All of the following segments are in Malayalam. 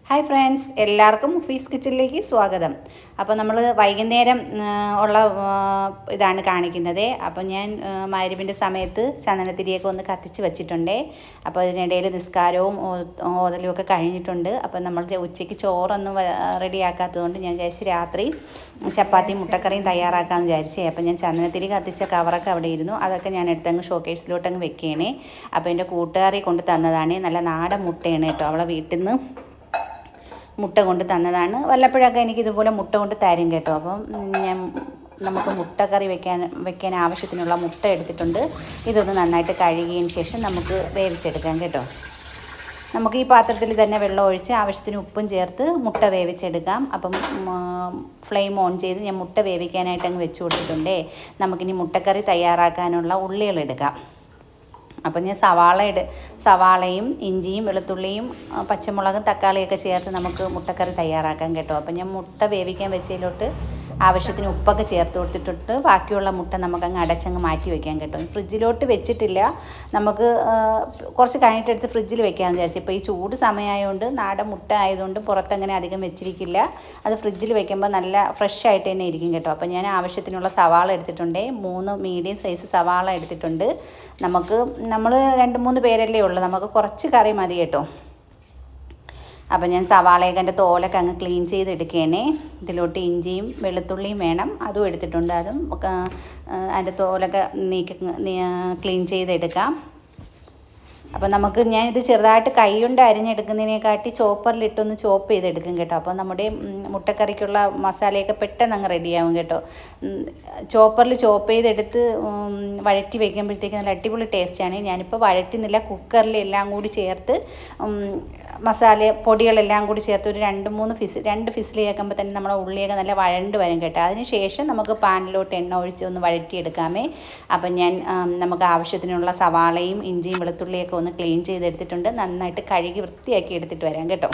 ഹായ് ഫ്രണ്ട്സ്, എല്ലാവർക്കും മുഫീസ് കിച്ചണിലേക്ക് സ്വാഗതം. അപ്പോൾ നമ്മൾ വൈകുന്നേരം ഉള്ള ഇതാണ് കാണിക്കുന്നത്. അപ്പോൾ ഞാൻ മഗ്‌രിബിൻ്റെ സമയത്ത് ചന്ദനത്തിരിയൊക്കെ ഒന്ന് കത്തിച്ച് വെച്ചിട്ടുണ്ട്. അപ്പോൾ അതിനിടയിൽ നിസ്കാരവും ഓതലും ഒക്കെ കഴിഞ്ഞിട്ടുണ്ട്. അപ്പോൾ നമ്മൾ ഉച്ചയ്ക്ക് ചോറൊന്നും റെഡിയാക്കാത്തതുകൊണ്ട് ഞാൻ വിചാരിച്ച് രാത്രി ചപ്പാത്തിയും മുട്ടക്കറിയും തയ്യാറാക്കാമെന്ന് വിചാരിച്ചേ. അപ്പോൾ ഞാൻ ചന്ദനത്തിരി കത്തിച്ച കവറൊക്കെ അവിടെ ഇരുന്നു. അതൊക്കെ ഞാൻ എടുത്തങ്ങ് ഷോക്കേഴ്സിലോട്ടങ്ങ് വെക്കുകയാണ്. അപ്പോൾ എൻ്റെ കൂട്ടുകാരി കൊണ്ട് തന്നതാണ്. നല്ല നാടൻ മുട്ടയാണ് കേട്ടോ. അവളെ വീട്ടിൽ നിന്ന് മുട്ട കൊണ്ട് തന്നതാണ്. വല്ലപ്പോഴൊക്കെ എനിക്കിതുപോലെ മുട്ട കൊണ്ട് തരും കേട്ടോ. അപ്പം ഞാൻ നമുക്ക് മുട്ടക്കറി വെക്കാൻ ആവശ്യത്തിനുള്ള മുട്ട എടുത്തിട്ടുണ്ട്. ഇതൊന്ന് നന്നായിട്ട് കഴുകിയതിന് ശേഷം നമുക്ക് വേവിച്ചെടുക്കാം കേട്ടോ. നമുക്ക് ഈ പാത്രത്തിൽ തന്നെ വെള്ളം ഒഴിച്ച് ആവശ്യത്തിന് ഉപ്പും ചേർത്ത് മുട്ട വേവിച്ചെടുക്കാം. അപ്പം ഫ്ലെയിം ഓൺ ചെയ്ത് ഞാൻ മുട്ട വേവിക്കാനായിട്ട് അങ്ങ് വെച്ച് കൊടുത്തിട്ടുണ്ടേ. നമുക്കിനി മുട്ടക്കറി തയ്യാറാക്കാനുള്ള ഉള്ളികളെടുക്കാം. അപ്പം ഞാൻ സവാളയും ഇഞ്ചിയും വെളുത്തുള്ളിയും പച്ചമുളകും തക്കാളിയൊക്കെ ചേർത്ത് നമുക്ക് മുട്ടക്കറി തയ്യാറാക്കാം കേട്ടോ. അപ്പം ഞാൻ മുട്ട വേവിക്കാൻ വെച്ചതിലോട്ട് ആവശ്യത്തിന് ഉപ്പൊക്കെ ചേർത്ത് കൊടുത്തിട്ടുണ്ട്. ബാക്കിയുള്ള മുട്ട നമുക്കങ്ങ് അടച്ചങ്ങ് മാറ്റി വയ്ക്കാം കേട്ടോ. ഫ്രിഡ്ജിലോട്ട് വെച്ചിട്ടില്ല, നമുക്ക് കുറച്ച് കഴിഞ്ഞിട്ടെടുത്ത് ഫ്രിഡ്ജിൽ വെക്കാമെന്ന് വിചാരിച്ചു. ഇപ്പോൾ ഈ ചൂട് സമയമായതുകൊണ്ട് നാടൻ മുട്ട ആയതുകൊണ്ട് പുറത്തങ്ങനെ അധികം വെച്ചിരിക്കില്ല. അത് ഫ്രിഡ്ജിൽ വെക്കുമ്പോൾ നല്ല ഫ്രഷ് ആയിട്ട് തന്നെ ഇരിക്കും കേട്ടോ. അപ്പം ഞാൻ ആവശ്യത്തിനുള്ള സവാള എടുത്തിട്ടുണ്ട്. 3 മീഡിയം സൈസ് സവാള എടുത്തിട്ടുണ്ട്. നമ്മൾ 2-3 പേരല്ലേ ഉള്ളൂ, നമുക്ക് കുറച്ച് കറി മതി കേട്ടോ. അപ്പം ഞാൻ സവാളയൊക്കെ എൻ്റെ തോലൊക്കെ അങ്ങ് ക്ലീൻ ചെയ്തെടുക്കുകയാണ്. ഇതിലോട്ട് ഇഞ്ചിയും വെളുത്തുള്ളിയും വേണം, അതും എടുത്തിട്ടുണ്ട്. അതും അതിൻ്റെ തോലൊക്കെ ക്ലീൻ ചെയ്തെടുക്കാം. അപ്പോൾ ഞാൻ ഇത് ചെറുതായിട്ട് കൈ കൊണ്ട് അരിഞ്ഞെടുക്കുന്നതിനെക്കാട്ടി ചോപ്പറിലിട്ടൊന്ന് ചോപ്പ് ചെയ്തെടുക്കും കേട്ടോ. അപ്പോൾ നമ്മുടെ മുട്ടക്കറിക്കുള്ള മസാലയൊക്കെ പെട്ടെന്ന് അങ്ങ് റെഡിയാവും കേട്ടോ. ചോപ്പറിൽ ചോപ്പ് ചെയ്തെടുത്ത് വഴറ്റി വയ്ക്കുമ്പോഴത്തേക്ക് നല്ല അടിപൊളി ടേസ്റ്റാണ്. ഞാനിപ്പോൾ വഴറ്റുന്നില്ല, കുക്കറിൽ എല്ലാം കൂടി ചേർത്ത് മസാല പൊടികളെല്ലാം കൂടി ചേർത്ത് ഒരു 2 ഫിസിൽ കേൾക്കുമ്പോൾ തന്നെ നമ്മുടെ ഉള്ളിയൊക്കെ നല്ല വഴണ്ട് വരും കേട്ടോ. അതിന് ശേഷം നമുക്ക് പാനിലോട്ട് എണ്ണ ഒഴിച്ച് ഒന്ന് വഴറ്റിയെടുക്കാമേ. അപ്പം നമുക്ക് ആവശ്യത്തിനുള്ള സവാളയും ഇഞ്ചിയും വെളുത്തുള്ളിയൊക്കെ ഒന്ന് ക്ലീൻ ചെയ്തെടുത്തിട്ടുണ്ട്. നന്നായിട്ട് കഴുകി വൃത്തിയാക്കി എടുത്തിട്ട് വരാം കേട്ടോ.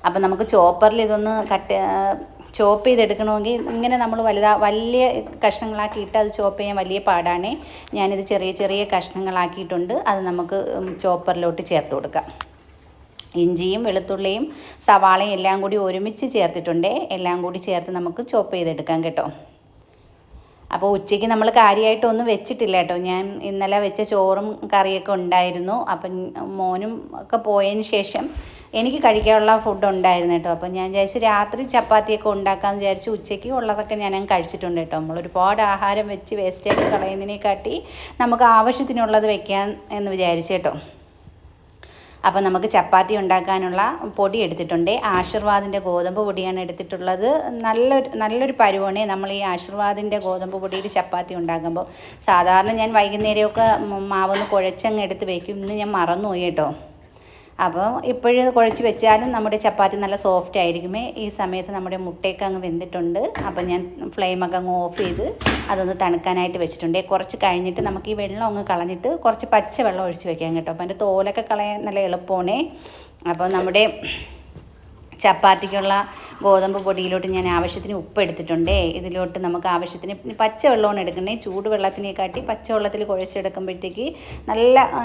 അപ്പം നമുക്ക് ചോപ്പറിൽ ഇതൊന്ന് ചോപ്പ് ചെയ്തെടുക്കണമെങ്കിൽ ഇങ്ങനെ നമ്മൾ വലിയ കഷ്ണങ്ങളാക്കിയിട്ട് അത് ചോപ്പ് ചെയ്യാൻ വലിയ പാടാണ്. ഞാനിത് ചെറിയ ചെറിയ കഷ്ണങ്ങളാക്കിയിട്ടുണ്ട്. അത് നമുക്ക് ചോപ്പറിലോട്ട് ചേർത്ത് കൊടുക്കാം. ഇഞ്ചിയും വെളുത്തുള്ളിയും സവാളയും എല്ലാം കൂടി ഒരുമിച്ച് ചേർത്തിട്ടുണ്ട്. എല്ലാം കൂടി ചേർത്ത് നമുക്ക് ചോപ്പ് ചെയ്തെടുക്കാം കേട്ടോ. അപ്പോൾ ഉച്ചയ്ക്ക് നമ്മൾ കാര്യമായിട്ടൊന്നും വെച്ചിട്ടില്ല കേട്ടോ. ഞാൻ ഇന്നലെ വെച്ച ചോറും കറിയൊക്കെ ഉണ്ടായിരുന്നു. അപ്പം മോനും ഒക്കെ പോയതിന് ശേഷം എനിക്ക് കഴിക്കാനുള്ള ഫുഡ് ഉണ്ടായിരുന്നു കേട്ടോ. അപ്പം ഞാൻ വിചാരിച്ചു രാത്രി ചപ്പാത്തിയൊക്കെ ഉണ്ടാക്കാമെന്ന് വിചാരിച്ചു. ഉച്ചയ്ക്ക് ഉള്ളതൊക്കെ ഞാൻ കഴിച്ചിട്ടുണ്ട് കേട്ടോ. നമ്മൾ ഒരുപാട് ആഹാരം വെച്ച് വേസ്റ്റാക്കി കളയുന്നതിനെക്കാട്ടി നമുക്ക് ആവശ്യത്തിനുള്ളത് വെക്കാൻ എന്ന് വിചാരിച്ചു കേട്ടോ. അപ്പോൾ നമുക്ക് ചപ്പാത്തി ഉണ്ടാക്കാനുള്ള പൊടി എടുത്തിട്ടുണ്ട്. ആശീർവാദിൻ്റെ ഗോതമ്പ് പൊടിയാണ് എടുത്തിട്ടുള്ളത്. നല്ലൊരു പരുവാണ്. നമ്മൾ ഈ ആശീർവാദിൻ്റെ ഗോതമ്പ് പൊടിയിൽ ചപ്പാത്തി ഉണ്ടാക്കുമ്പോൾ സാധാരണ ഞാൻ വൈകുന്നേരമൊക്കെ മാവൊന്ന് കുഴച്ചങ്ങ് എടുത്ത് വയ്ക്കും. ഇന്ന് ഞാൻ മറന്നുപോയി കേട്ടോ. അപ്പോൾ ഇപ്പോഴും കുഴച്ച് വെച്ചാലും നമ്മുടെ ചപ്പാത്തി നല്ല സോഫ്റ്റ് ആയിരിക്കുമേ. ഈ സമയത്ത് നമ്മുടെ മുട്ടയൊക്കെ അങ്ങ് വെന്തിട്ടുണ്ട്. അപ്പം ഞാൻ ഫ്ലെയിമൊക്കെ അങ്ങ് ഓഫ് ചെയ്ത് അതൊന്ന് തണുക്കാനായിട്ട് വെച്ചിട്ടുണ്ട്. കുറച്ച് കഴിഞ്ഞിട്ട് നമുക്ക് ഈ വെള്ളം അങ്ങ് കളഞ്ഞിട്ട് കുറച്ച് പച്ച വെള്ളം ഒഴിച്ച് വെക്കാം കേട്ടോ. അപ്പോൾ അതിൻ്റെ തോലൊക്കെ കളയാൻ നല്ല എളുപ്പമാണ്. അപ്പോൾ നമ്മുടെ ചപ്പാത്തിക്കുള്ള ഗോതമ്പ് പൊടിയിലോട്ട് ഞാൻ ആവശ്യത്തിന് ഉപ്പ് എടുത്തിട്ടുണ്ട്. ഇതിലോട്ട് നമുക്ക് ആവശ്യത്തിന് പച്ചവെള്ളമാണ് എടുക്കണേ. ചൂടുവെള്ളത്തിനെക്കാട്ടി പച്ചവെള്ളത്തിൽ കുഴച്ചെടുക്കുമ്പോഴത്തേക്ക്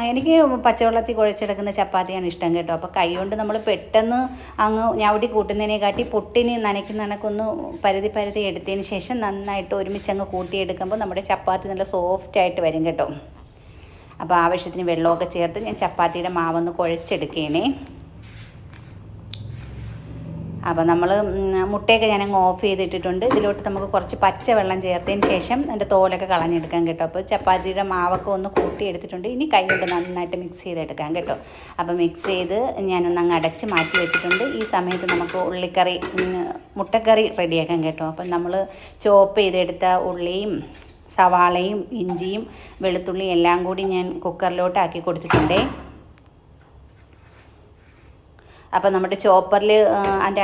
എനിക്ക് പച്ചവെള്ളത്തിൽ കുഴച്ചെടുക്കുന്ന ചപ്പാത്തിയാണ് ഇഷ്ടം കേട്ടോ. അപ്പോൾ കൈ കൊണ്ട് നമ്മൾ പെട്ടെന്ന് അങ്ങ് ഞവടി കൂട്ടുന്നതിനെക്കാട്ടി പൊട്ടിന് നനയ്ക്കുന്ന കണക്കൊന്ന് പരുതി എടുത്തതിന് ശേഷം നന്നായിട്ട് ഒരുമിച്ച് അങ്ങ് കൂട്ടിയെടുക്കുമ്പോൾ നമ്മുടെ ചപ്പാത്തി നല്ല സോഫ്റ്റായിട്ട് വരും കേട്ടോ. അപ്പോൾ ആവശ്യത്തിന് വെള്ളമൊക്കെ ചേർത്ത് ഞാൻ ചപ്പാത്തിയുടെ മാവൊന്ന് കുഴച്ചെടുക്കുകയാണേ. അപ്പോൾ നമ്മൾ മുട്ടയൊക്കെ ഞാനങ്ങ് ഓഫ് ചെയ്തിട്ടിട്ടുണ്ട്. ഇതിലോട്ട് നമുക്ക് കുറച്ച് പച്ചവെള്ളം ചേർത്തതിന് ശേഷം അതിൻ്റെ തോലൊക്കെ കളഞ്ഞെടുക്കാം കേട്ടോ. അപ്പോൾ ചപ്പാത്തിയുടെ മാവൊക്കെ ഒന്ന് കൂട്ടിയെടുത്തിട്ടുണ്ട്. ഇനി കൈ കൊണ്ട് നന്നായിട്ട് മിക്സ് ചെയ്തെടുക്കാം കേട്ടോ. അപ്പോൾ മിക്സ് ചെയ്ത് ഞാനൊന്ന് അടച്ച് മാറ്റി വെച്ചിട്ടുണ്ട്. ഈ സമയത്ത് നമുക്ക് മുട്ടക്കറി റെഡിയാക്കാം കേട്ടോ. അപ്പം നമ്മൾ ചോപ്പ് ചെയ്തെടുത്ത ഉള്ളിയും സവാളയും ഇഞ്ചിയും വെളുത്തുള്ളിയും എല്ലാം കൂടി ഞാൻ കുക്കറിലോട്ട് ആക്കി കൊടുത്തിട്ടുണ്ട്. അപ്പോൾ നമ്മുടെ ചോപ്പറിൽ അതിൻ്റെ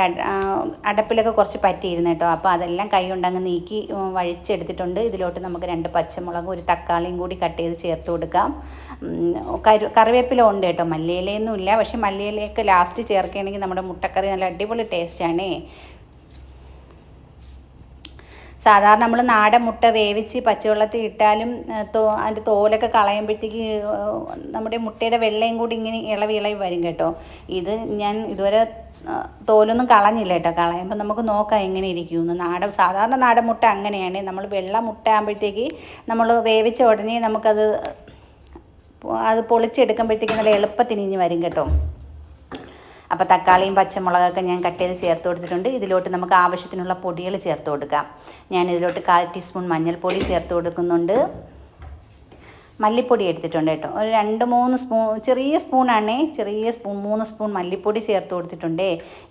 അടപ്പിലൊക്കെ കുറച്ച് പറ്റിയിരുന്നു കേട്ടോ. അപ്പോൾ അതെല്ലാം കൈ കൊണ്ടങ്ങ് നീക്കി വഴിച്ചെടുത്തിട്ടുണ്ട്. ഇതിലോട്ട് നമുക്ക് 2 പച്ചമുളകും 1 തക്കാളിയും കൂടി കട്ട് ചെയ്ത് ചേർത്ത് കൊടുക്കാം. കറിവേപ്പില ഉണ്ട് കേട്ടോ, മല്ലിയിലയൊന്നും ഇല്ല. പക്ഷേ മല്ലിയിലയൊക്കെ ലാസ്റ്റ് ചേർക്കുകയാണെങ്കിൽ നമ്മുടെ മുട്ടക്കറി നല്ല അടിപൊളി ടേസ്റ്റാണ്. സാധാരണ നമ്മൾ നാടൻ മുട്ട വേവിച്ച് പച്ചവെള്ളത്തിൽ ഇട്ടാലും അതിൻ്റെ തോലൊക്കെ കളയുമ്പോഴത്തേക്ക് നമ്മുടെ മുട്ടയുടെ വെള്ളയും കൂടി ഇങ്ങനെ ഇളവി വരും കേട്ടോ. ഇത് ഞാൻ ഇതുവരെ തോലൊന്നും കളഞ്ഞില്ല കേട്ടോ. കളയുമ്പോൾ നമുക്ക് നോക്കാം എങ്ങനെ ഇരിക്കുമെന്ന്. സാധാരണ നാടൻ മുട്ട അങ്ങനെയാണ്. നമ്മൾ വെള്ള മുട്ട ആകുമ്പോഴത്തേക്ക് നമ്മൾ വേവിച്ച ഉടനെ നമുക്കത് പൊളിച്ചെടുക്കുമ്പോഴത്തേക്ക് നല്ല എളുപ്പത്തിന് വരും കേട്ടോ. അപ്പോൾ തക്കാളിയും പച്ചമുളകൊക്കെ ഞാൻ കട്ട് ചെയ്ത് ചേർത്ത് കൊടുത്തിട്ടുണ്ട്. ഇതിലോട്ട് നമുക്ക് ആവശ്യത്തിനുള്ള പൊടികൾ ചേർത്ത് കൊടുക്കാം. ഞാൻ ഇതിലോട്ട് 1/4 ടീസ്പൂൺ മഞ്ഞൾപ്പൊടി ചേർത്ത് കൊടുക്കുന്നുണ്ട്. മല്ലിപ്പൊടി എടുത്തിട്ടുണ്ട് കേട്ടോ. ഒരു 2-3 സ്പൂൺ, ചെറിയ സ്പൂണാണേ, 3 സ്പൂൺ മല്ലിപ്പൊടി ചേർത്ത് കൊടുത്തിട്ടുണ്ട്.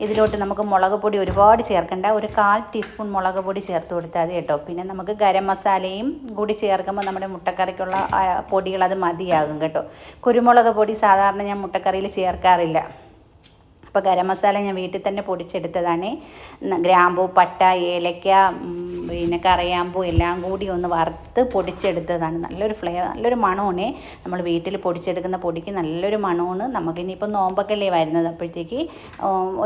ഇതിലോട്ട് നമുക്ക് മുളക് പൊടി ഒരുപാട് ചേർക്കണ്ട, ഒരു 1/4 ടീസ്പൂൺ മുളക് പൊടി ചേർത്ത് കൊടുത്താൽ മതി കേട്ടോ. പിന്നെ നമുക്ക് ഗരം മസാലയും കൂടി ചേർക്കുമ്പോൾ നമ്മുടെ മുട്ടക്കറിക്കുള്ള പൊടികൾ അത് മതിയാകും കേട്ടോ. കുരുമുളക് പൊടി സാധാരണ ഞാൻ മുട്ടക്കറിയിൽ ചേർക്കാറില്ല. അപ്പോൾ ഗരം മസാല ഞാൻ വീട്ടിൽ തന്നെ പൊടിച്ചെടുത്തതാണ്. ഗ്രാമ്പൂ, പട്ട, ഏലക്ക, പിന്നെ കറിയാമ്പൂ എല്ലാം കൂടി ഒന്ന് വറുത്ത് പൊടിച്ചെടുത്തതാണ്. നല്ലൊരു മണമാണ്. നമ്മൾ വീട്ടിൽ പൊടിച്ചെടുക്കുന്ന പൊടിക്ക് നല്ലൊരു മണമാണ്. നമുക്കിനിയിപ്പോൾ നോമ്പൊക്കെയല്ലേ വരുന്നത്, അപ്പോഴത്തേക്ക്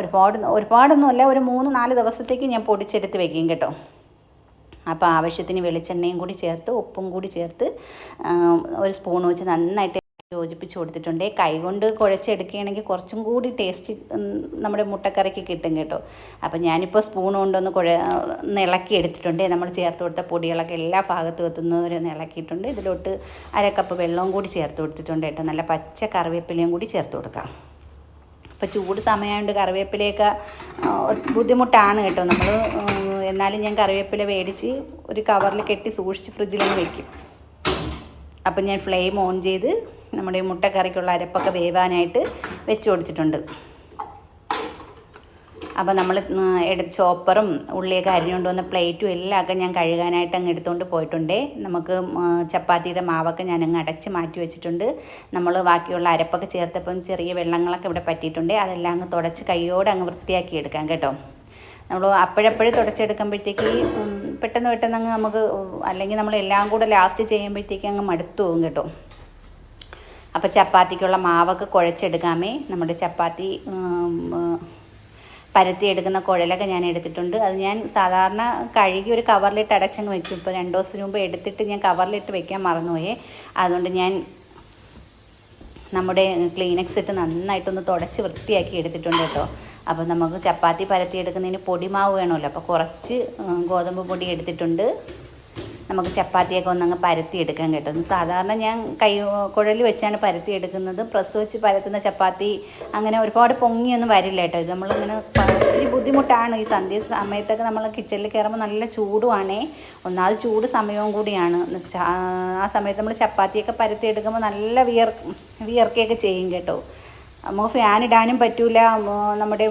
ഒരുപാടൊന്നുമല്ല, ഒരു 3-4 ദിവസത്തേക്ക് ഞാൻ പൊടിച്ചെടുത്ത് വെക്കും കേട്ടോ. അപ്പോൾ ആവശ്യത്തിന് വെളിച്ചെണ്ണയും കൂടി ചേർത്ത് ഉപ്പും കൂടി ചേർത്ത് ഒരു സ്പൂൺ വെച്ച് നന്നായിട്ട് യോജിപ്പിച്ച് കൊടുത്തിട്ടുണ്ട്. കൈകൊണ്ട് കുഴച്ചെടുക്കുകയാണെങ്കിൽ കുറച്ചും കൂടി ടേസ്റ്റ് നമ്മുടെ മുട്ടക്കറിക്ക് കിട്ടും കേട്ടോ. അപ്പം ഞാനിപ്പോൾ സ്പൂൺ കൊണ്ടൊന്ന് ഇളക്കി എടുത്തിട്ടുണ്ട്. നമ്മൾ ചേർത്ത് കൊടുത്ത പൊടികളൊക്കെ എല്ലാ ഭാഗത്തും എത്തുന്നവരെ ഒന്ന് ഇളക്കിയിട്ടുണ്ട്. ഇതിലോട്ട് 1/2 കപ്പ് വെള്ളവും കൂടി ചേർത്ത് കൊടുത്തിട്ടുണ്ട് കേട്ടോ. നല്ല പച്ച കറിവേപ്പിലയും കൂടി ചേർത്ത് കൊടുക്കാം. ഇപ്പോൾ ചൂട് സമയമായതുകൊണ്ട് കറിവേപ്പിലയൊക്കെ ബുദ്ധിമുട്ടാണ് കേട്ടോ. എന്നാലും ഞാൻ കറിവേപ്പില മേടിച്ച് ഒരു കവറിൽ കെട്ടി സൂക്ഷിച്ച് ഫ്രിഡ്ജിലങ്ങ് വെക്കും. അപ്പം ഞാൻ ഫ്ലെയിം ഓൺ ചെയ്ത് നമ്മുടെ മുട്ടക്കറിക്കുള്ള അരപ്പൊക്കെ വേവാനായിട്ട് വെച്ച് കൊടുത്തിട്ടുണ്ട്. അപ്പോൾ നമ്മൾ ചോപ്പറും ഉള്ളിയൊക്കെ അരിഞ്ഞുകൊണ്ട് വന്ന പ്ലേറ്റും എല്ലാം ഞാൻ കഴുകാനായിട്ട് അങ്ങ് എടുത്തുകൊണ്ട് പോയിട്ടുണ്ട്. നമുക്ക് ചപ്പാത്തിയുടെ മാവൊക്കെ ഞാനങ്ങ് അടച്ച് മാറ്റി വെച്ചിട്ടുണ്ട്. നമ്മൾ ബാക്കിയുള്ള അരപ്പൊക്കെ ചേർത്തപ്പം ചെറിയ വെള്ളങ്ങളൊക്കെ ഇവിടെ പറ്റിയിട്ടുണ്ട്. അതെല്ലാം അങ്ങ് തുടച്ച് കൈയോടെ അങ്ങ് വൃത്തിയാക്കി എടുക്കാം കേട്ടോ. നമ്മൾ അപ്പോഴപ്പോഴും തുടച്ചെടുക്കുമ്പോഴത്തേക്ക് പെട്ടെന്ന് അങ്ങ് നമുക്ക്, അല്ലെങ്കിൽ നമ്മൾ എല്ലാം കൂടെ ലാസ്റ്റ് ചെയ്യുമ്പോഴത്തേക്ക് അങ്ങ് മടുത്തു പോകും കേട്ടോ. അപ്പോൾ ചപ്പാത്തിക്കുള്ള മാവൊക്കെ കുഴച്ചെടുക്കാമേ. നമ്മുടെ ചപ്പാത്തി പരത്തിയെടുക്കുന്ന കുഴലൊക്കെ ഞാൻ എടുത്തിട്ടുണ്ട്. അത് ഞാൻ സാധാരണ കഴുകി ഒരു കവറിലിട്ട് അടച്ചങ്ങ് വെക്കും. ഇപ്പോൾ 2 ദിവസത്തിന് മുമ്പ് എടുത്തിട്ട് ഞാൻ കവറിലിട്ട് വെക്കാൻ മറന്നുപോയേ. അതുകൊണ്ട് ഞാൻ നമ്മുടെ ക്ലീനക്സ് ഇട്ട് നന്നായിട്ടൊന്ന് തുടച്ച് വൃത്തിയാക്കി എടുത്തിട്ടുണ്ട് കേട്ടോ. അപ്പോൾ നമുക്ക് ചപ്പാത്തി പരത്തിയെടുക്കുന്നതിന് പൊടിമാവ് വേണമല്ലോ. അപ്പോൾ കുറച്ച് ഗോതമ്പ് പൊടി എടുത്തിട്ടുണ്ട്. നമുക്ക് ചപ്പാത്തിയൊക്കെ ഒന്നങ്ങ് പരത്തിയെടുക്കാൻ കേട്ടോ. സാധാരണ ഞാൻ കുഴൽ വെച്ചാണ് പരത്തിയെടുക്കുന്നത്. പ്രസ് വെച്ച് പരത്തുന്ന ചപ്പാത്തി അങ്ങനെ ഒരുപാട് പൊങ്ങിയൊന്നും വരില്ല കേട്ടോ. ഇത് നമ്മളിങ്ങനെ ഒത്തിരി ബുദ്ധിമുട്ടാണ്. ഈ സന്ധ്യ സമയത്തൊക്കെ നമ്മൾ കിച്ചണിൽ കയറുമ്പോൾ നല്ല ചൂടുവാണേ. ഒന്നാമത് ചൂട് സമയവും കൂടിയാണ്. ആ സമയത്ത് നമ്മൾ ചപ്പാത്തിയൊക്കെ പരത്തിയെടുക്കുമ്പോൾ നല്ല വിയർക്കുകയൊക്കെ ചെയ്യും കേട്ടോ. നമുക്ക് ഫാൻ ഇടാനും പറ്റില്ല. നമ്മുടെ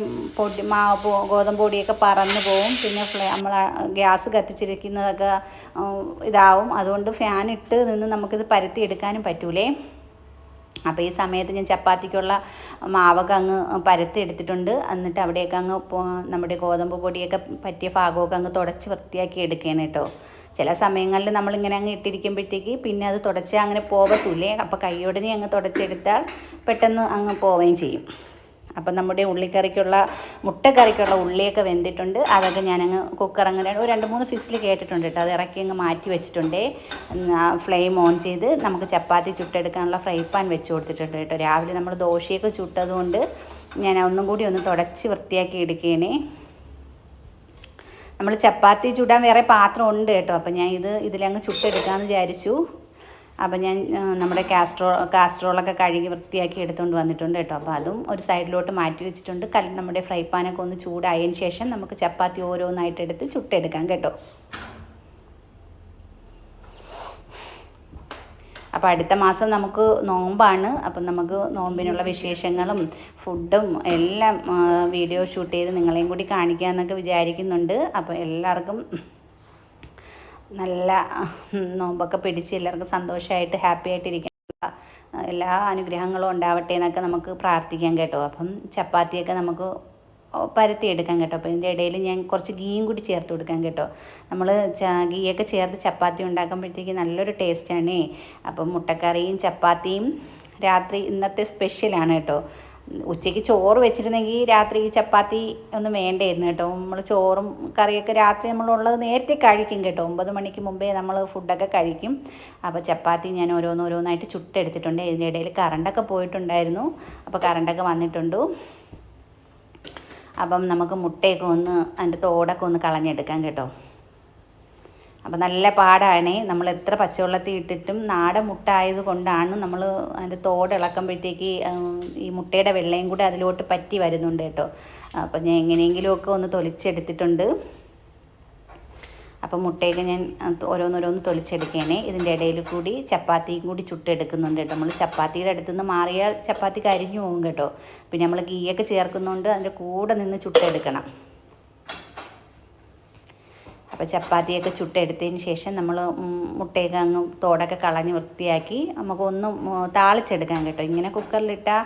ഗോതമ്പ് പൊടിയൊക്കെ പറന്ന് പോവും. പിന്നെ നമ്മൾ ഗ്യാസ് കത്തിച്ചിരിക്കുന്നതൊക്കെ ഇതാവും. അതുകൊണ്ട് ഫാൻ ഇട്ട് നിന്ന് നമുക്കിത് പരത്തി എടുക്കാനും പറ്റൂലേ. അപ്പോൾ ഈ സമയത്ത് ഞാൻ ചപ്പാത്തിക്കുള്ള മാവൊക്കെ അങ്ങ് പരത്തി എടുത്തിട്ടുണ്ട്. എന്നിട്ട് അവിടെയൊക്കെ അങ്ങ് നമ്മുടെ ഗോതമ്പ് പൊടിയൊക്കെ പറ്റിയ ഭാഗമൊക്കെ അങ്ങ് തുടച്ച് വൃത്തിയാക്കി എടുക്കുകയാണ് കേട്ടോ. ചില സമയങ്ങളിൽ നമ്മളിങ്ങനെ അങ്ങ് ഇട്ടിരിക്കുമ്പോഴത്തേക്ക് പിന്നെ അത് തുടച്ച് അങ്ങനെ പോകത്തില്ലേ. അപ്പോൾ കൈയോടനെ അങ്ങ് തുടച്ചെടുത്താൽ പെട്ടെന്ന് അങ്ങ് പോവുകയും ചെയ്യും. അപ്പം നമ്മുടെ മുട്ടക്കറിക്കുള്ള ഉള്ളിയൊക്കെ വെന്തിട്ടുണ്ട്. അതൊക്കെ ഞാനങ്ങ് കുക്കറങ്ങനെ ഒരു 2-3 ഫിസിൽ കേട്ടിട്ടുണ്ട് കേട്ടോ. അത് ഇറക്കി അങ്ങ് മാറ്റി വെച്ചിട്ടുണ്ട്. ഫ്ലെയിം ഓൺ ചെയ്ത് നമുക്ക് ചപ്പാത്തി ചുട്ടെടുക്കാനുള്ള ഫ്രൈ പാൻ വെച്ച് കൊടുത്തിട്ടുണ്ട് കേട്ടോ. രാവിലെ നമ്മൾ ദോശയൊക്കെ ചുട്ടതുകൊണ്ട് ഞാൻ ഒന്നും കൂടി ഒന്ന് തുടച്ച് വൃത്തിയാക്കി എടുക്കുകയാണേ. നമ്മൾ ചപ്പാത്തി ചുടാൻ വേറെ പാത്രം ഉണ്ട് കേട്ടോ. അപ്പം ഞാൻ ഇതിലങ്ങ് ചുട്ടെടുക്കാമെന്ന് വിചാരിച്ചു. അപ്പം ഞാൻ നമ്മുടെ കാസ്ട്രോളൊക്കെ കഴുകി വൃത്തിയാക്കി എടുത്തുകൊണ്ട് വന്നിട്ടുണ്ട് കേട്ടോ. അപ്പോൾ അതും ഒരു സൈഡിലോട്ട് മാറ്റി വെച്ചിട്ടുണ്ട്. നമ്മുടെ ഫ്രൈ പാനൊക്കെ ഒന്ന് ചൂടായതിന് ശേഷം നമുക്ക് ചപ്പാത്തി ഓരോന്നായിട്ട് എടുത്ത് ചുട്ടെടുക്കാം കേട്ടോ. അപ്പോൾ അടുത്ത മാസം നമുക്ക് നോമ്പാണ്. അപ്പം നമുക്ക് നോമ്പിനുള്ള വിശേഷങ്ങളും ഫുഡും എല്ലാം വീഡിയോ ഷൂട്ട് ചെയ്ത് നിങ്ങളെയും കൂടി കാണിക്കാമെന്നൊക്കെ വിചാരിക്കുന്നുണ്ട്. അപ്പോൾ എല്ലാവർക്കും നല്ല നോമ്പൊക്കെ പിടിച്ച് എല്ലാവർക്കും സന്തോഷമായിട്ട് ഹാപ്പി ആയിട്ടിരിക്കാനുള്ള എല്ലാ അനുഗ്രഹങ്ങളും ഉണ്ടാവട്ടെ എന്നൊക്കെ നമുക്ക് പ്രാർത്ഥിക്കാം കേട്ടോ. അപ്പം ചപ്പാത്തിയൊക്കെ നമുക്ക് പരത്തിയെടുക്കാം കേട്ടോ. അപ്പോൾ ഇതിൻ്റെ ഇടയിൽ ഞാൻ കുറച്ച് ഗീയും കൂടി ചേർത്ത് കൊടുക്കാം കേട്ടോ. നമ്മൾ ഗീയൊക്കെ ചേർത്ത് ചപ്പാത്തി ഉണ്ടാക്കുമ്പോഴത്തേക്ക് നല്ലൊരു ടേസ്റ്റാണേ. അപ്പം മുട്ടക്കറിയും ചപ്പാത്തിയും രാത്രി ഇന്നത്തെ സ്പെഷ്യലാണ് കേട്ടോ. ഉച്ചയ്ക്ക് ചോറ് വെച്ചിരുന്നെങ്കിൽ രാത്രി ചപ്പാത്തി ഒന്നും വേണ്ടായിരുന്നു കേട്ടോ. നമ്മൾ ചോറും കറിയൊക്കെ രാത്രി നമ്മളുള്ളത് നേരത്തെ കഴിക്കും കേട്ടോ. 9 മണിക്ക് മുമ്പേ നമ്മൾ ഫുഡൊക്കെ കഴിക്കും. അപ്പോൾ ചപ്പാത്തി ഞാൻ ഓരോന്നോരോന്നായിട്ട് ചുട്ടെടുത്തിട്ടുണ്ട്. ഇതിൻ്റെ ഇടയിൽ കറണ്ടൊക്കെ പോയിട്ടുണ്ടായിരുന്നു. അപ്പോൾ കറണ്ടൊക്കെ വന്നിട്ടുണ്ട്. അപ്പം നമുക്ക് മുട്ടയൊക്കെ ഒന്ന് അതിൻ്റെ തോടൊക്കെ ഒന്ന് കളഞ്ഞെടുക്കാം കേട്ടോ. അപ്പം നല്ല പാടാണ്. നമ്മൾ എത്ര പച്ചവെള്ളത്തിൽ ഇട്ടിട്ടും നാടൻ മുട്ട ആയതുകൊണ്ടാണ് നമ്മൾ അതിൻ്റെ തോട് ഇളക്കുമ്പോഴത്തേക്ക് ഈ മുട്ടയുടെ വെള്ളയും കൂടെ അതിലോട്ട് പറ്റി വരുന്നുണ്ട് കേട്ടോ. അപ്പം ഞാൻ എങ്ങനെയെങ്കിലുമൊക്കെ ഒന്ന് തൊലിച്ചെടുത്തിട്ടുണ്ട്. അപ്പം മുട്ടയൊക്കെ ഞാൻ ഓരോന്നോരോന്ന് തൊലിച്ചെടുക്കുകയാണ്. ഇതിൻ്റെ ഇടയിൽ കൂടി ചപ്പാത്തിയും കൂടി ചുട്ടെടുക്കുന്നുണ്ട് കേട്ടോ. നമ്മൾ ചപ്പാത്തിയുടെ അടുത്തുനിന്ന് മാറിയാൽ ചപ്പാത്തി കരിഞ്ഞു പോകും കേട്ടോ. പിന്നെ നമ്മൾ ഗീയൊക്കെ ചേർക്കുന്നുണ്ട്, അതിൻ്റെ കൂടെ നിന്ന് ചുട്ടെടുക്കണം. അപ്പോൾ ചപ്പാത്തിയൊക്കെ ചുട്ടെടുത്തതിന് ശേഷം നമ്മൾ മുട്ടയൊക്കെ അങ്ങ് തോടൊക്കെ കളഞ്ഞ് വൃത്തിയാക്കി നമുക്കൊന്ന് താളിച്ചെടുക്കാം കേട്ടോ. ഇങ്ങനെ കുക്കറിലിട്ടാൽ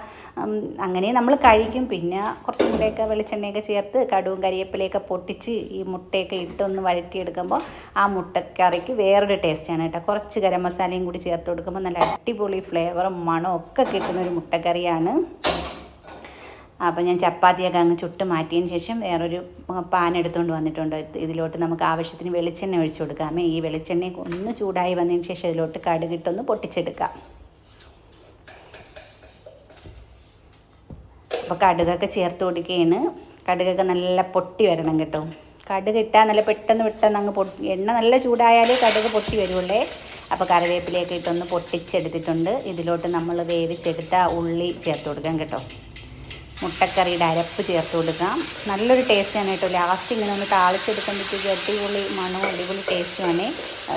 അങ്ങനെ നമ്മൾ കഴിക്കും. പിന്നെ കുറച്ചും കൂടെയൊക്കെ വെളിച്ചെണ്ണയൊക്കെ ചേർത്ത് കടുവും കരിവേപ്പിലയൊക്കെ പൊട്ടിച്ച് ഈ മുട്ടയൊക്കെ ഇട്ടൊന്ന് വഴറ്റിയെടുക്കുമ്പോൾ ആ മുട്ടക്കറിക്ക് വേറൊരു ടേസ്റ്റാണ് കേട്ടോ. കുറച്ച് ഗരം മസാലയും കൂടി ചേർത്ത് കൊടുക്കുമ്പോൾ നല്ല അടിപൊളി ഫ്ലേവറും മണവും ഒക്കെ കിട്ടുന്നൊരു മുട്ടക്കറിയാണ്. അപ്പോൾ ഞാൻ ചപ്പാത്തിയൊക്കെ അങ്ങ് ചുട്ട് മാറ്റിയതിന് ശേഷം വേറൊരു പാൻ എടുത്തുകൊണ്ട് വന്നിട്ടുണ്ട്. ഇതിലോട്ട് നമുക്ക് ആവശ്യത്തിന് വെളിച്ചെണ്ണ ഒഴിച്ചു കൊടുക്കാമേ. ഈ വെളിച്ചെണ്ണ ഒന്ന് ചൂടായി വന്നതിന് ശേഷം ഇതിലോട്ട് കടുകിട്ടൊന്ന് പൊട്ടിച്ചെടുക്കാം. അപ്പോൾ കടുകൊക്കെ ചേർത്ത് കൊടുക്കുകയാണ്. കടുകൊക്കെ നല്ല പൊട്ടി വരണം കേട്ടോ. കടുക് ഇട്ടാൽ നല്ല പെട്ടെന്ന് അങ്ങ് എണ്ണ നല്ല ചൂടായാലേ കടുക് പൊട്ടി വരുള്ളേ. അപ്പോൾ കറിവേപ്പിലയൊക്കെ ഇട്ടൊന്ന് പൊട്ടിച്ചെടുത്തിട്ടുണ്ട്. ഇതിലോട്ട് നമ്മൾ വേവിച്ചെടുത്ത ഉള്ളി ചേർത്ത് കൊടുക്കാം കേട്ടോ. മുട്ടക്കറിയുടെ അരപ്പ് ചേർത്ത് കൊടുക്കാം. നല്ലൊരു ടേസ്റ്റാണ് കേട്ടോ. ലാസ്റ്റ് ഇങ്ങനെ ഒന്ന് താളിച്ചെടുക്കുമ്പോഴത്തേക്ക് അടിപൊളി മണവും അടിപൊളി ടേസ്റ്റുമാണ്.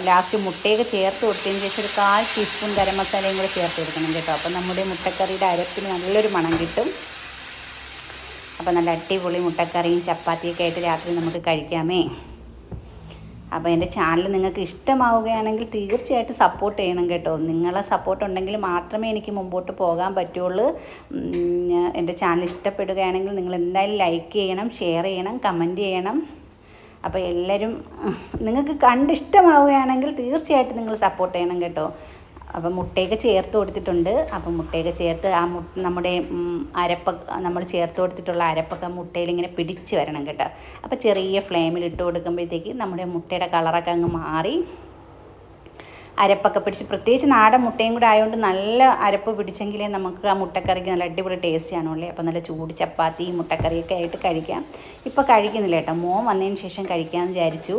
ലാസ്റ്റ് മുട്ടയൊക്കെ ചേർത്ത് കൊടുത്തതിന് ശേഷം ഒരു 1/4 ടീസ്പൂൺ ഗരം മസാലയും കൂടെ ചേർത്ത് കൊടുക്കണം കേട്ടോ. അപ്പോൾ നമ്മുടെ മുട്ടക്കറിയുടെ അരപ്പിന് നല്ലൊരു മണം കിട്ടും. അപ്പോൾ നല്ല അടിപൊളി മുട്ടക്കറിയും ചപ്പാത്തിയൊക്കെ ആയിട്ട് രാത്രി നമുക്ക് കഴിക്കാമേ. അപ്പോൾ എൻ്റെ ചാനൽ നിങ്ങൾക്ക് ഇഷ്ടമാവുകയാണെങ്കിൽ തീർച്ചയായിട്ടും സപ്പോർട്ട് ചെയ്യണം കേട്ടോ. നിങ്ങളെ സപ്പോർട്ട് ഉണ്ടെങ്കിൽ മാത്രമേ എനിക്ക് മുമ്പോട്ട് പോകാൻ പറ്റുള്ളൂ. എൻ്റെ ചാനൽ ഇഷ്ടപ്പെടുകയാണെങ്കിൽ നിങ്ങൾ എന്തായാലും ലൈക്ക് ചെയ്യണം, ഷെയർ ചെയ്യണം, കമൻറ്റ് ചെയ്യണം. അപ്പോൾ എല്ലാവരും നിങ്ങൾക്ക് കണ്ടിഷ്ടമാവുകയാണെങ്കിൽ തീർച്ചയായിട്ടും നിങ്ങൾ സപ്പോർട്ട് ചെയ്യണം കേട്ടോ. അപ്പം മുട്ടയൊക്കെ ചേർത്ത് കൊടുത്തിട്ടുണ്ട്. അപ്പം മുട്ടയൊക്കെ ചേർത്ത് ആ നമ്മുടെ നമ്മൾ ചേർത്ത് കൊടുത്തിട്ടുള്ള അരപ്പൊക്കെ മുട്ടയിൽ ഇങ്ങനെ പിടിച്ച് വരണം കേട്ടോ. അപ്പോൾ ചെറിയ ഫ്ലെയിമിൽ ഇട്ട് കൊടുക്കുമ്പോഴത്തേക്ക് നമ്മുടെ മുട്ടയുടെ കളറൊക്കെ അങ്ങ് മാറി അരപ്പൊക്കെ പിടിച്ച്, പ്രത്യേകിച്ച് നാടൻ മുട്ടയും കൂടെ ആയതുകൊണ്ട് നല്ല അരപ്പ് പിടിച്ചെങ്കിലേ നമുക്ക് ആ മുട്ടക്കറിക്ക് നല്ല അടിപൊളി ടേസ്റ്റ് ആണുള്ളത്. അപ്പോൾ നല്ല ചൂട് ചപ്പാത്തി മുട്ടക്കറിയൊക്കെ ആയിട്ട് കഴിക്കാം. ഇപ്പോൾ കഴിക്കുന്നില്ല കേട്ടോ, മോൻ വന്നതിന് ശേഷം കഴിക്കാമെന്ന് വിചാരിച്ചു.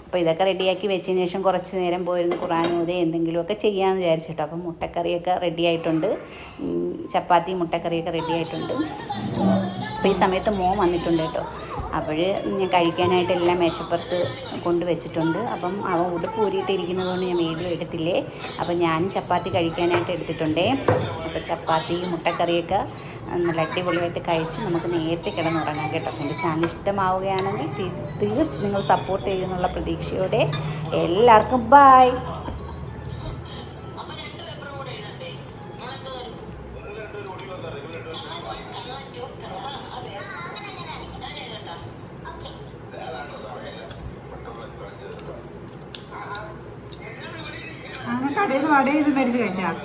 അപ്പോൾ ഇതൊക്കെ റെഡിയാക്കി വെച്ചതിന് ശേഷം കുറച്ച് നേരം പോയിരുന്നു ഖുർആൻ ഓതി എന്തെങ്കിലുമൊക്കെ ചെയ്യാമെന്ന് വിചാരിച്ചിട്ടോ. അപ്പം മുട്ടക്കറിയൊക്കെ റെഡി ആയിട്ടുണ്ട്, ചപ്പാത്തി മുട്ടക്കറിയൊക്കെ റെഡി ആയിട്ടുണ്ട്. അപ്പോൾ ഈ സമയത്ത് മോൻ വന്നിട്ടുണ്ട് കേട്ടോ. അപ്പോൾ ഞാൻ കഴിക്കാനായിട്ട് എല്ലാം മേശപ്പുറത്ത് കൊണ്ടുവച്ചിട്ടുണ്ട്. അപ്പം അവൻ ഉടുപ്പ് ഊരിയിട്ടിരിക്കുന്നതുകൊണ്ട് ഞാൻ വീഡിയോ എടുത്തില്ലേ. അപ്പം ഞാനും ചപ്പാത്തി കഴിക്കാനായിട്ട് എടുത്തിട്ടുണ്ടേ. അപ്പോൾ ചപ്പാത്തി മുട്ടക്കറിയൊക്കെ നല്ല അടിപൊളിയായിട്ട് കഴിച്ച് നമുക്ക് നേരത്തെ കിടന്നുറങ്ങാം കേട്ടോ. അപ്പോൾ എൻ്റെ ചാനൽ ഇഷ്ടമാവുകയാണെങ്കിൽ നിങ്ങൾ സപ്പോർട്ട് ചെയ്യുന്നുള്ള പ്രതീക്ഷയോടെ എല്ലാവർക്കും ബായ്. അങ്ങനെ കടയിൽ നിന്ന് വടയിൽ മേടിച്ച് കഴിച്ചാൽ